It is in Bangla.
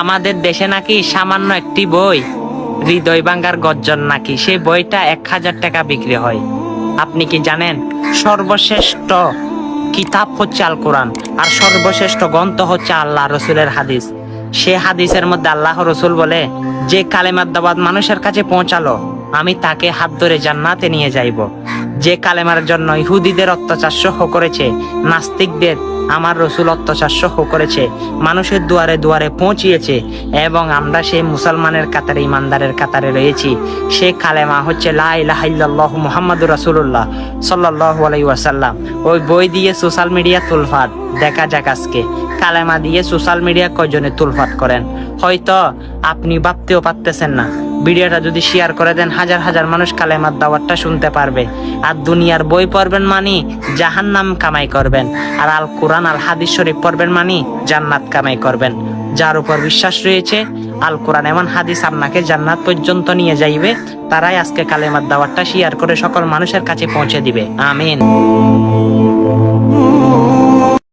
আমাদের দেশে নাকি সামান্য একটি বই, হৃদয় ভাঙ্গার গর্জন, নাকি সেই বইটা 1000 টাকা বিক্রি হয়। আপনি কি জানেন সর্বশ্রেষ্ঠ কিতাব হচ্ছে আল কোরআন, আর সর্বশ্রেষ্ঠ গ্রন্থ হচ্ছে আল্লাহ রসুলের হাদিস। সে হাদিসের মধ্যে আল্লাহ রসুল বলে, যে কালেমার দাওয়াত মানুষের কাছে পৌঁছালো আমি তাকে হাত ধরে জান্নাতে নিয়ে যাইব। যে কালেমার জন্য ইহুদিদের অত্যাচার সহ করেছে, নাস্তিকদের আমার রসুল অত্যাচার সহ করেছে, মানুষের দুয়ারে দুয়ারে পৌঁছিয়েছে, এবং আমরা সেই মুসলমানের কাতারে, ইমানদারের কাতারে রয়েছি। সে কালেমা হচ্ছে লা ইলাহা ইল্লাল্লাহু মুহাম্মাদুর রাসূলুল্লাহ সাল্লাল্লাহু আলাইহি ওয়াসাল্লাম। ওই বই দিয়ে সোশ্যাল মিডিয়া তুলফাত, দেখা যাক আজকে কালেমা দিয়ে সোশ্যাল মিডিয়া কয়জনে তুলফাত করেন। হয়তো আপনি ভাবতেও পারতেছেন না, ভিডিওটা যদি শেয়ার করে দেন হাজার হাজার মানুষ কালেমার দাওয়াতটা শুনতে পারবে। আর দুনিয়ার বই পড়বেন মানি জাহান্নাম কামাই করবেন, আর আল কোরআন আল হাদিস শরীফ পড়বেন মানি জান্নাত কামাই করবেন। যার উপর বিশ্বাস রয়েছে আল কোরআন এমন হাদিস আপনাকে জান্নাত পর্যন্ত নিয়ে যাইবে, তারাই আজকে কালেমার দাওয়াতটা শেয়ার করে সকল মানুষের কাছে পৌঁছে দিবে। আমিন।